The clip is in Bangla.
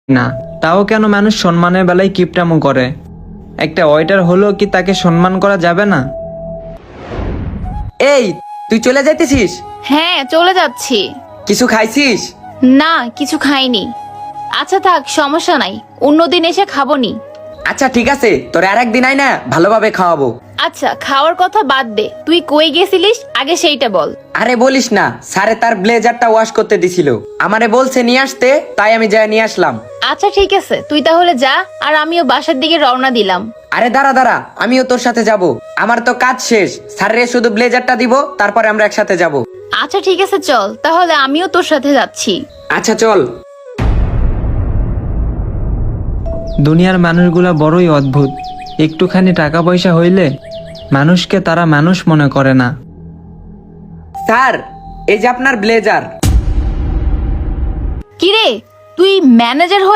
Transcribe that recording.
না, তাও কেন মানুষ সম্মানের বেলায় কিপটামো করে? একটা ওয়েটার হলেও কি তাকে সম্মান করা যাবে না? এই, তুই চলে যাইতেছিস? হ্যাঁ, চলে যাচ্ছি। কিছু খাইছিস? না, কিছু খাইনি। আচ্ছা থাক, সমস্যা নাই, অন্যদিন এসে খাবনি। আচ্ছা ঠিক আছে, তোর আর একদিন আয় না, ভালোভাবে খাওয়াবো। আচ্ছা, খাওয়ার কথা বাদ দে, তুই কই গেছিলিস আগে সেইটা বল। আরে বলিস না, স্যারে তার ব্লেজারটা ওয়াশ করতে দিছিল, আমারে বলছে নিয়ে আসতে, তাই আমি যাই নিয়ে আসলাম। আচ্ছা ঠিক আছে, তুই তাহলে যা, আর আমিও বাসার দিকে রওনা দিলাম। আরে দাঁড়া দাঁড়া, আমিও তোর সাথে যাব। আমার তো কাজ শেষ, স্যারে শুধু ব্লেজারটা দিব, তারপরে আমরা একসাথে যাব। আচ্ছা ঠিক আছে, চল তাহলে, আমিও তোর সাথে যাচ্ছি। আচ্ছা চল। দুনিয়ার মানুষগুলা বড়ই অদ্ভুত। একটুখানি টাকা পয়সা হইলে মানুষকে তারা মানুষ মনে করে না। স্যার, এই যে আপনার ব্লেজার। কিরে, তুই ম্যানেজার